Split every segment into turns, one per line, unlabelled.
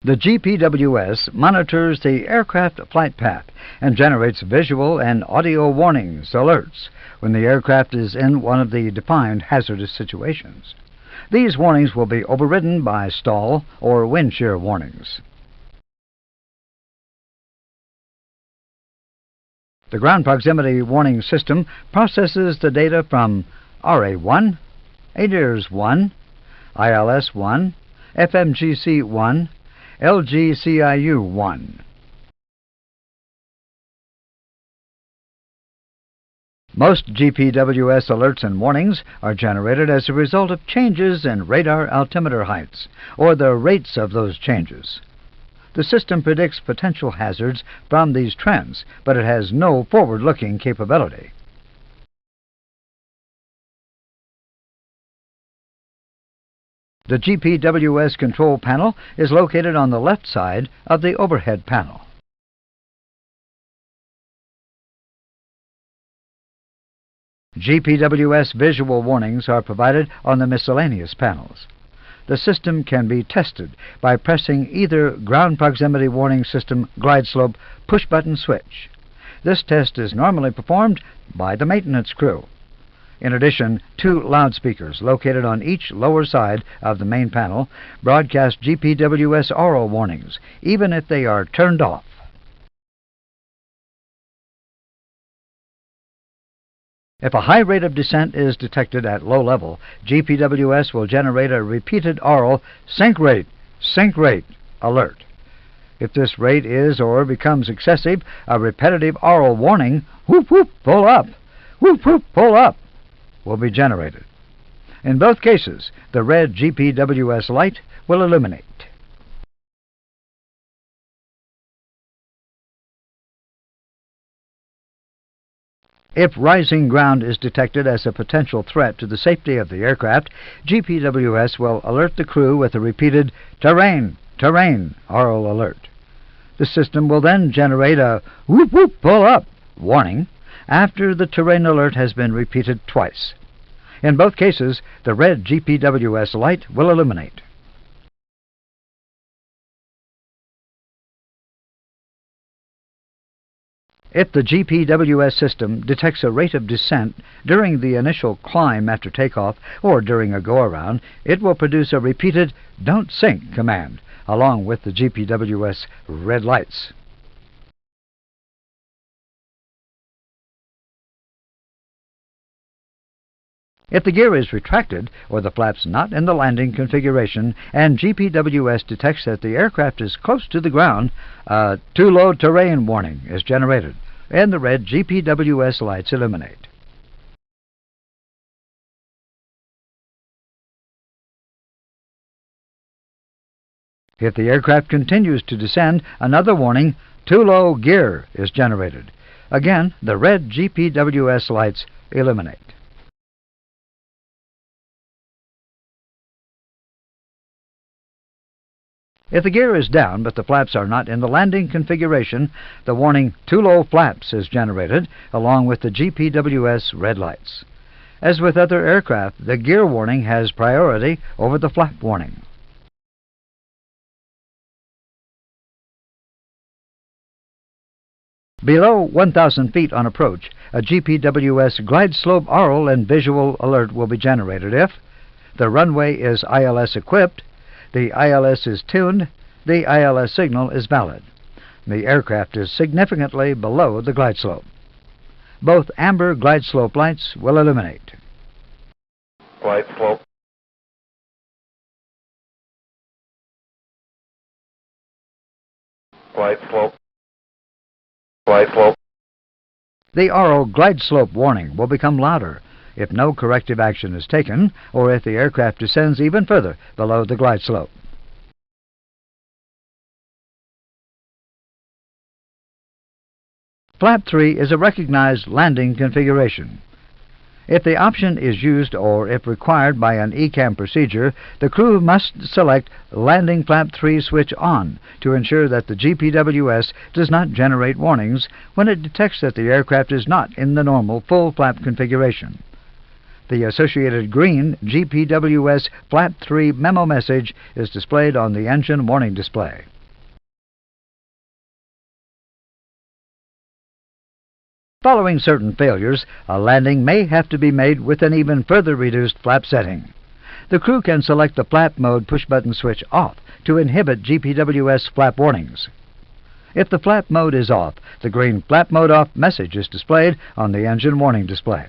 The GPWS monitors the aircraft flight path and generates visual and audio warnings, alerts, when the aircraft is in one of the defined hazardous situations. These warnings will be overridden by stall or wind shear warnings. The ground proximity warning system processes the data from RA1, ADIRS-1, ILS-1, FMGC-1, LGCIU-1. Most GPWS alerts and warnings are generated as a result of changes in radar altimeter heights, or the rates of those changes. The system predicts potential hazards from these trends, but it has no forward-looking capability. The GPWS control panel is located on the left side of the overhead panel. GPWS visual warnings are provided on the miscellaneous panels. The system can be tested by pressing either Ground Proximity Warning System glide slope push-button switch. This test is normally performed by the maintenance crew. In addition, 2 loudspeakers located on each lower side of the main panel broadcast GPWS aural warnings, even if they are turned off. If a high rate of descent is detected at low level, GPWS will generate a repeated aural sink rate alert. If this rate is or becomes excessive, a repetitive aural warning, whoop whoop, pull up, whoop whoop, pull up, will be generated. In both cases, the red GPWS light will illuminate. If rising ground is detected as a potential threat to the safety of the aircraft, GPWS will alert the crew with a repeated terrain aural alert. The system will then generate a whoop whoop pull up warning after the terrain alert has been repeated twice. In both cases, the red GPWS light will illuminate. If the GPWS system detects a rate of descent during the initial climb after takeoff or during a go-around, it will produce a repeated "Don't Sink" command, along with the GPWS red lights. If the gear is retracted or the flaps not in the landing configuration and GPWS detects that the aircraft is close to the ground, a too low terrain warning is generated and the red GPWS lights illuminate. If the aircraft continues to descend, another warning, too low gear, is generated. Again, the red GPWS lights illuminate. If the gear is down but the flaps are not in the landing configuration, the warning "Too low flaps" is generated, along with the GPWS red lights. As with other aircraft, the gear warning has priority over the flap warning. Below 1,000 feet on approach, a GPWS glide slope aural and visual alert will be generated if the runway is ILS equipped, the ILS is tuned, the ILS signal is valid. The aircraft is significantly below the glide slope. Both amber glide slope lights will illuminate.
Glide slope. Glide slope. Glide slope.
The aural glide slope warning will become louder if no corrective action is taken or if the aircraft descends even further below the glide slope. Flap 3 is a recognized landing configuration. If the option is used or if required by an ECAM procedure, the crew must select Landing Flap 3 switch on to ensure that the GPWS does not generate warnings when it detects that the aircraft is not in the normal full flap configuration. The associated green GPWS Flat 3 memo message is displayed on the engine warning display. Following certain failures, a landing may have to be made with an even further reduced flap setting. The crew can select the flap mode push-button switch off to inhibit GPWS flap warnings. If the flap mode is off, the green flap mode off message is displayed on the engine warning display.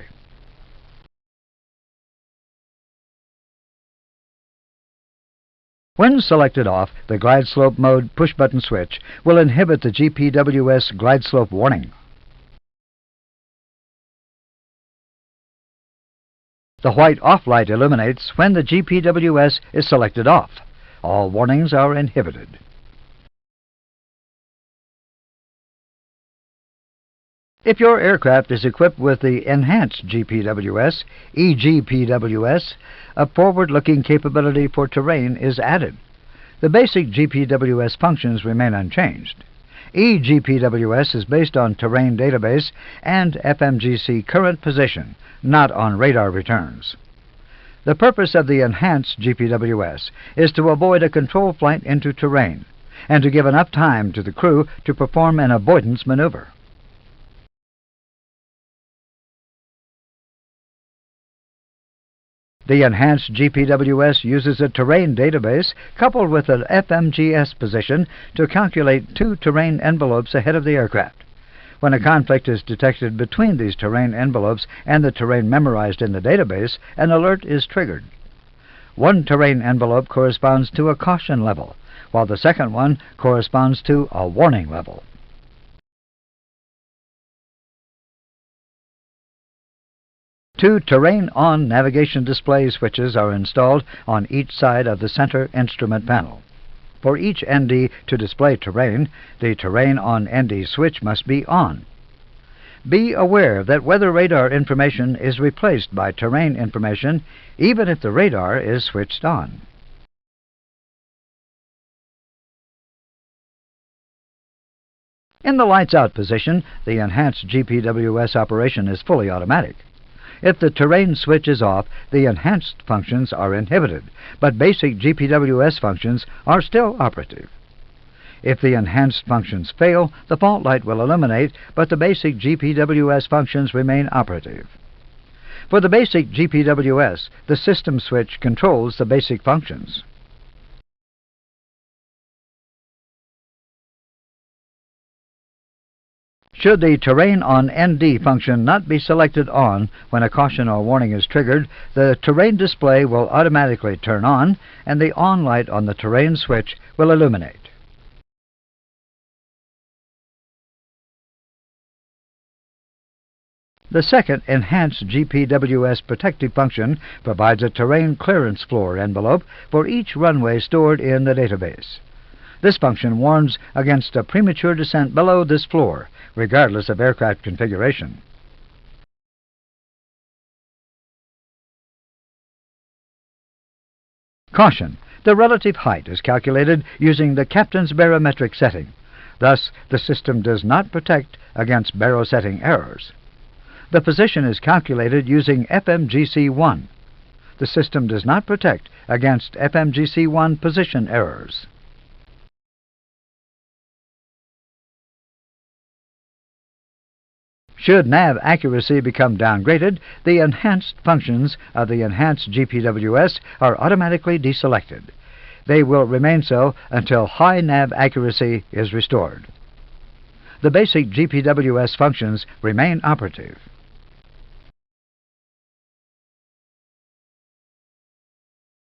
When selected off, the glide slope mode push-button switch will inhibit the GPWS glide slope warning. The white off light illuminates when the GPWS is selected off. All warnings are inhibited. If your aircraft is equipped with the enhanced GPWS, EGPWS, a forward-looking capability for terrain is added. The basic GPWS functions remain unchanged. EGPWS is based on terrain database and FMGC current position, not on radar returns. The purpose of the enhanced GPWS is to avoid a control flight into terrain and to give enough time to the crew to perform an avoidance maneuver. The enhanced GPWS uses a terrain database coupled with an FMGS position to calculate two terrain envelopes ahead of the aircraft. When a conflict is detected between these terrain envelopes and the terrain memorized in the database, an alert is triggered. One terrain envelope corresponds to a caution level, while the second one corresponds to a warning level. Two terrain-on navigation display switches are installed on each side of the center instrument panel. For each ND to display terrain, the terrain-on ND switch must be on. Be aware that weather radar information is replaced by terrain information even if the radar is switched on. In the lights-out position, the enhanced GPWS operation is fully automatic. If the terrain switch is off, the enhanced functions are inhibited, but basic GPWS functions are still operative. If the enhanced functions fail, the fault light will illuminate, but the basic GPWS functions remain operative. For the basic GPWS, the system switch controls the basic functions. Should the terrain on ND function not be selected on when a caution or warning is triggered, the terrain display will automatically turn on and the on light on the terrain switch will illuminate. The second enhanced GPWS protective function provides a terrain clearance floor envelope for each runway stored in the database. This function warns against a premature descent below this floor, regardless of aircraft configuration. Caution: the relative height is calculated using the captain's barometric setting. Thus, the system does not protect against baro setting errors. The position is calculated using FMGC1. The system does not protect against FMGC1 position errors. Should nav accuracy become downgraded, the enhanced functions of the enhanced GPWS are automatically deselected. They will remain so until high nav accuracy is restored. The basic GPWS functions remain operative.